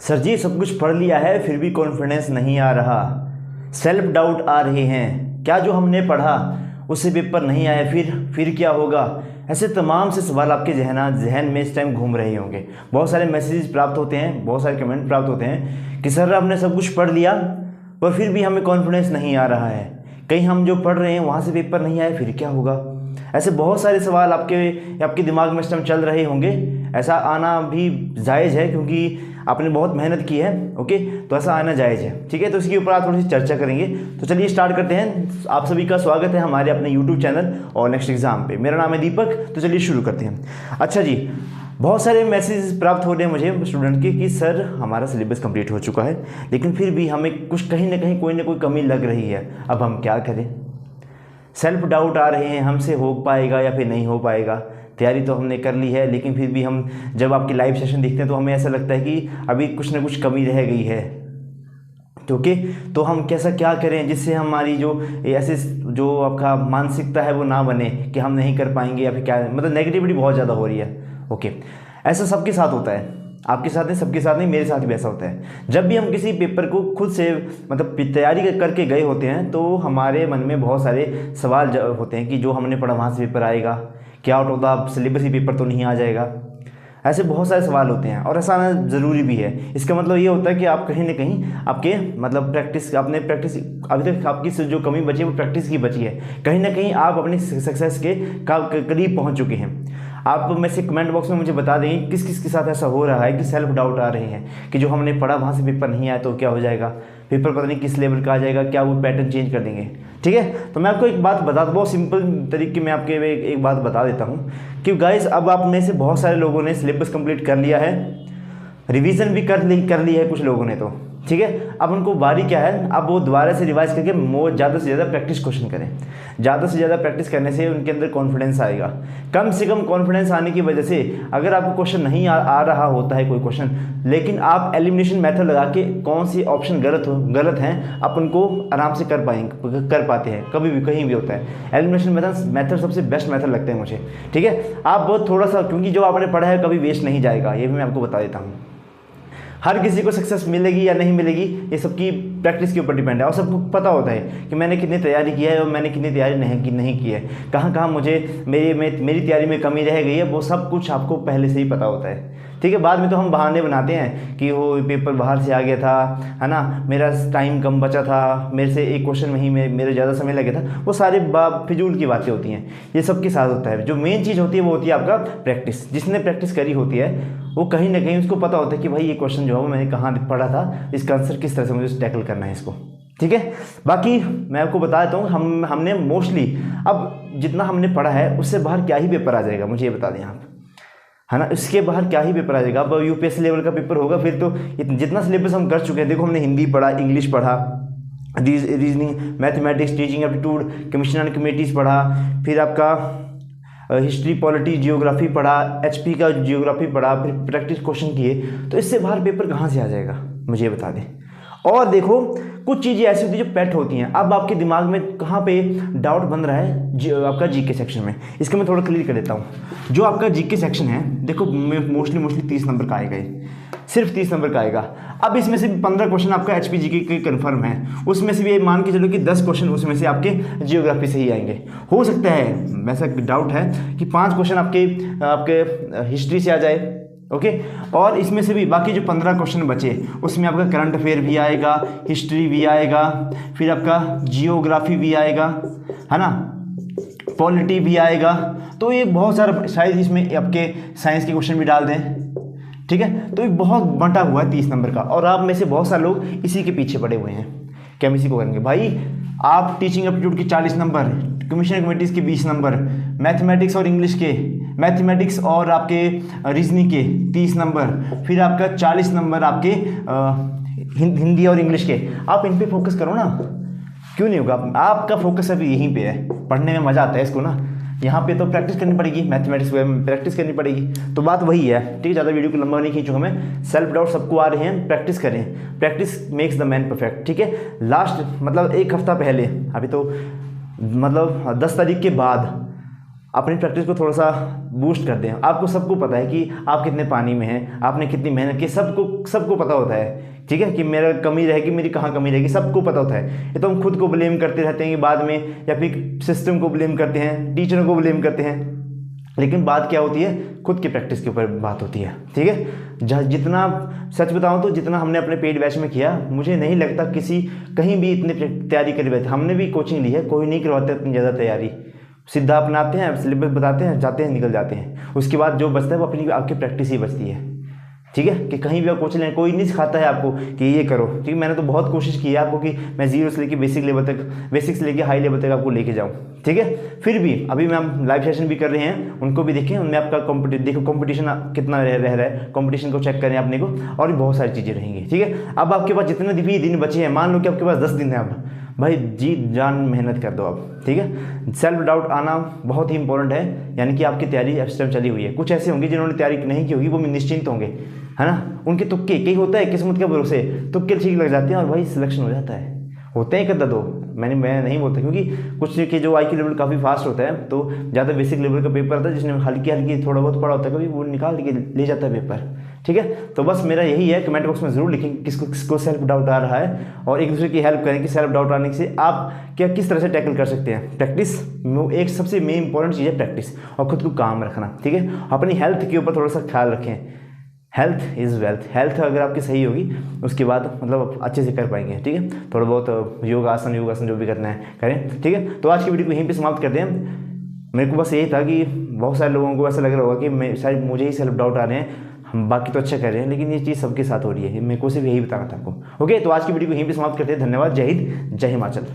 Sir जी सब कुछ पढ़ लिया है फिर भी कॉन्फिडेंस नहीं आ रहा, सेल्फ डाउट आ रहे हैं, क्या जो हमने पढ़ा उससे पेपर नहीं आया फिर क्या होगा। ऐसे तमाम से सवाल आपके जहन में इस टाइम घूम रहे होंगे। बहुत सारे मैसेजेस प्राप्त होते हैं, बहुत सारे कमेंट प्राप्त होते हैं कि सर आपने सब कुछ पढ़ लिया पर फिर भी हमें कॉन्फिडेंस नहीं आ रहा है, कहीं हम जो पढ़ रहे हैं वहाँ से पेपर नहीं आए फिर क्या होगा। ऐसे बहुत सारे सवाल आपके दिमाग में इस टाइम चल रहे होंगे। ऐसा आना भी जायज़ है क्योंकि आपने बहुत मेहनत की है। ओके, तो ऐसा आना जायज़ है। ठीक है, तो इसके ऊपर आप थोड़ी सी चर्चा करेंगे। तो चलिए स्टार्ट करते हैं। आप सभी का स्वागत है हमारे अपने यूट्यूब चैनल और नेक्स्ट एग्ज़ाम पे। मेरा नाम है दीपक। तो चलिए शुरू करते हैं। अच्छा जी, बहुत सारे मैसेज प्राप्त हो रहे हैं मुझे स्टूडेंट के कि सर हमारा सिलेबस कंप्लीट हो चुका है लेकिन फिर भी हमें कुछ कहीं ना कहीं कोई ना कोई कमी लग रही है, अब हम क्या करें। सेल्फ डाउट आ रहे हैं, हमसे हो पाएगा या फिर नहीं हो पाएगा। तैयारी तो हमने कर ली है लेकिन फिर भी हम जब आपकी लाइव सेशन देखते हैं तो हमें ऐसा लगता है कि अभी कुछ ना कुछ कमी रह गई है। ओके, तो हम कैसा क्या करें जिससे हमारी जो ऐसे जो आपका मानसिकता है वो ना बने कि हम नहीं कर पाएंगे या फिर क्या, मतलब नेगेटिविटी बहुत ज़्यादा हो रही है। ओके, ऐसा सबके साथ होता है, आपके साथ नहीं, सबके साथ नहीं, मेरे साथ भी ऐसा होता है। जब भी हम किसी पेपर को खुद से मतलब तैयारी करके गए होते हैं तो हमारे मन में बहुत सारे सवाल होते हैं कि जो हमने पढ़ा वहाँ से पेपर आएगा क्या, out of the syllabus he paper तो नहीं आ जाएगा। ऐसे बहुत सारे सवाल होते हैं और ऐसा आना ज़रूरी भी है। इसका मतलब ये होता है कि आप कहीं ना कहीं आपके मतलब आपने प्रैक्टिस अभी तक आपकी जो कमी बची है वो प्रैक्टिस की बची है। कहीं ना कहीं आप अपनी सक्सेस के करीब पहुंच चुके हैं। आप में से कमेंट बॉक्स में मुझे बता देंगे किस किस के साथ ऐसा हो रहा है कि सेल्फ डाउट आ रहे हैं कि जो हमने पढ़ा वहाँ से पेपर नहीं आया तो क्या हो जाएगा, पेपर पता नहीं किस लेवल का आ जाएगा, क्या वो पैटर्न चेंज कर देंगे। ठीक है, तो मैं आपको एक बात बता दूँ, बहुत सिंपल तरीके में आपके एक बात बता देता हूँ कि गाइस अब आप में से बहुत सारे लोगों ने सिलेबस कंप्लीट कर लिया है, रिवीजन भी कर ली है कुछ लोगों ने तो। ठीक है, अब उनको बारी क्या है, अब वो दोबारा से रिवाइज करके ज़्यादा से ज़्यादा प्रैक्टिस क्वेश्चन करें। ज़्यादा से ज़्यादा प्रैक्टिस करने से उनके अंदर कॉन्फिडेंस आएगा। कम से कम कॉन्फिडेंस आने की वजह से अगर आपको क्वेश्चन नहीं आ रहा होता है कोई क्वेश्चन, लेकिन आप एलिमिनेशन मेथड लगा के कौन सी ऑप्शन गलत हैं आप उनको आराम से कर पाते हैं। कभी भी कहीं भी होता है, एलिमिनेशन मेथड सबसे बेस्ट मेथड लगते हैं मुझे। ठीक है, आप बहुत थोड़ा सा, क्योंकि जो आपने पढ़ा है कभी वेस्ट नहीं जाएगा, ये भी मैं आपको बता देता हूँ। हर किसी को सक्सेस मिलेगी या नहीं मिलेगी ये सबकी प्रैक्टिस के ऊपर डिपेंड है और सबको पता होता है कि मैंने कितनी तैयारी की है और मैंने कितनी तैयारी नहीं की है, कहाँ मुझे मेरी तैयारी में कमी रह गई है, वो सब कुछ आपको पहले से ही पता होता है। ठीक है, बाद में तो हम बहाने बनाते हैं कि वो पेपर बाहर से आ गया था, है ना, मेरा टाइम कम बचा था, मेरे से एक क्वेश्चन में ही मेरे ज़्यादा समय लगे था, वो सारे फिजूल की बातें होती हैं। ये सबके साथ होता है। जो मेन चीज़ होती है वो होती है आपका प्रैक्टिस। जिसने प्रैक्टिस करी होती है वो कहीं ना कहीं उसको पता होता है कि भाई ये क्वेश्चन जो है मैंने कहाँ पढ़ा था, इसका आंसर किस तरह से मुझे टैकल करना है इसको। ठीक है, बाकी मैं आपको बता देता हूँ हमने मोस्टली अब जितना हमने पढ़ा है उससे बाहर क्या ही पेपर आ जाएगा, मुझे ये बता दें आप, है ना, इसके बाहर क्या ही पेपर आ जाएगा। अब यूपीएससी लेवल का पेपर होगा फिर तो जितना सिलेबस हम कर चुके हैं, देखो हमने हिंदी पढ़ा, इंग्लिश पढ़ा, reasoning, mathematics, teaching aptitude, commission and committees पढ़ा, फिर आपका हिस्ट्री, पॉलिटी, जियोग्राफी पढ़ा, एचपी का जियोग्राफी पढ़ा, फिर प्रैक्टिस क्वेश्चन किए, तो इससे बाहर पेपर कहाँ से आ जाएगा मुझे ये बता दें। और देखो कुछ चीज़ें ऐसी होती है जो पेट होती हैं। अब आपके दिमाग में कहाँ पे डाउट बन रहा है, आपका जीके सेक्शन में, इसका मैं थोड़ा क्लियर कर देता हूँ। जो आपका जीके सेक्शन है देखो मोस्टली 30 नंबर का आएगा, सिर्फ 30 नंबर का आएगा। अब इसमें से 15 क्वेश्चन आपका एचपी जीके के कन्फर्म है, उसमें से भी मान के चलो कि 10 क्वेश्चन उसमें से आपके जियोग्राफी से ही आएंगे। हो सकता है, वैसा डाउट है कि 5 क्वेश्चन आपके हिस्ट्री से आ जाए। ओके, और इसमें से भी बाकी जो 15 क्वेश्चन बचे उसमें आपका करंट अफेयर भी आएगा, हिस्ट्री भी आएगा, फिर आपका जियोग्राफी भी आएगा, है ना, पॉलिटी भी आएगा। तो ये बहुत सारा, शायद इसमें आपके साइंस के क्वेश्चन भी डाल दें। ठीक है, तो ये बहुत बंटा हुआ है 30 नंबर का, और आप में से बहुत सारे लोग इसी के पीछे पड़े हुए हैं कि हम इसी को करेंगे। भाई आप टीचिंग एप्टीट्यूड के 40 नंबर, कमीशन कमेटीज़ के 20 नंबर, मैथमेटिक्स और इंग्लिश के, मैथमेटिक्स और आपके रीजनिंग के 30 नंबर, फिर आपका 40 नंबर आपके हिंदी और इंग्लिश के, आप इन पे फोकस करो ना। क्यों नहीं होगा, आपका फोकस अभी यहीं पे है, पढ़ने में मज़ा आता है इसको ना। यहाँ पे तो प्रैक्टिस करनी पड़ेगी, मैथमेटिक्स में प्रैक्टिस करनी पड़ेगी। तो बात वही है। ठीक है, ज़्यादा वीडियो को लंबा नहीं खींचूंगा मैं। सेल्फ डाउट सबको आ रहे हैं, प्रैक्टिस करें, practice makes the man perfect. ठीक है, लास्ट मतलब एक हफ्ता पहले, अभी तो मतलब 10 तारीख के बाद अपनी प्रैक्टिस को थोड़ा सा बूस्ट कर दें। आपको सबको पता है कि आप कितने पानी में हैं, आपने कितनी मेहनत की, सबको पता होता है, ठीक है, कि मेरा कमी रहेगी, मेरी कहाँ कमी रहेगी, सबको पता होता है। ये तो हम खुद को ब्लेम करते रहते हैं कि बाद में, या फिर सिस्टम को ब्लेम करते हैं, टीचरों को ब्लेम करते हैं, लेकिन बात क्या होती है, खुद की प्रैक्टिस के ऊपर बात होती है, ठीक है। जितना सच बताऊं तो जितना हमने अपने पेड बैच में किया, मुझे नहीं लगता किसी कहीं भी इतनी तैयारी करी बैठे। हमने भी कोचिंग ली है, कोई नहीं करवाता इतनी ज़्यादा तैयारी, सीधा अपनाते हैं, सिलेबस बताते हैं, जाते हैं, निकल जाते हैं। उसके बाद जो बचता है वो अपनी आपकी प्रैक्टिस ही बचती है, ठीक है, कि कहीं भी आप कोचिंग लें, कोई नहीं सिखाता है आपको कि ये करो, ठीक है। मैंने तो बहुत कोशिश की है आपको कि मैं जीरो से लेकर बेसिक लेवल तक, बेसिक से लेकर हाई लेवल तक आपको लेके जाऊँ, ठीक है। फिर भी अभी मैं हम लाइव सेशन भी कर रहे हैं, उनको भी देखें, उनमें आपका कंपटीशन कितना रह रहा है, कंपटीशन को चेक करें अपने को, और भी बहुत सारी चीज़ें रहेंगी, ठीक है। अब आपके पास जितने भी दिन बचे हैं, मान लो कि आपके पास 10 दिन है, अब भाई जी जान मेहनत कर दो अब, ठीक है। सेल्फ डाउट आना बहुत ही इंपॉर्टेंट है, यानी कि आपकी तैयारी इस टाइम चली हुई है। कुछ ऐसे होंगे जिन्होंने तैयारी नहीं की होगी, वो निश्चिंत होंगे, है ना, उनके तुक्के कई होता है, किस्मत के भरोसे तुक्के ठीक लग जाते हैं और भाई सिलेक्शन हो जाता है, होते हैं कदा दो, मैं नहीं बोलता, क्योंकि कुछ के जो IQ लेवल काफ़ी फास्ट होता है, तो ज़्यादा बेसिक लेवल का पेपर आता है, जिसने हल्की थोड़ा बहुत पढ़ा होता है, कभी वो निकाल के ले जाता है पेपर, ठीक है। तो बस मेरा यही है, कमेंट बॉक्स में ज़रूर लिखें किसको सेल्फ डाउट आ रहा है, और एक दूसरे की हेल्प करें कि सेल्फ डाउट आने से आप किस तरह से टैकल कर सकते हैं। प्रैक्टिस एक सबसे मेन इंपॉर्टेंट चीज़ है, प्रैक्टिस, और खुद को काम रखना, ठीक है। अपनी हेल्थ के ऊपर थोड़ा सा ख्याल रखें, हेल्थ इज़ वेल्थ, हेल्थ अगर आपकी सही होगी, उसके बाद मतलब आप अच्छे से कर पाएंगे, ठीक है। थोड़ा बहुत योगासन जो भी करना है करें, ठीक है। तो आज की वीडियो को यहीं पे समाप्त करते हैं। मेरे को बस यही था कि बहुत सारे लोगों को ऐसा लग रहा होगा कि मैं शायद मुझे ही सेल्फ डाउट आ रहे हैं, हम बाकी तो अच्छा कर रहे हैं, लेकिन ये चीज़ सबके साथ हो रही है, मेरे को सिर्फ यही बताना था आपको। ओके, तो आज की वीडियो को यहीं पे समाप्त करते हैं। धन्यवाद, जय हिंद, जय हिमाचल।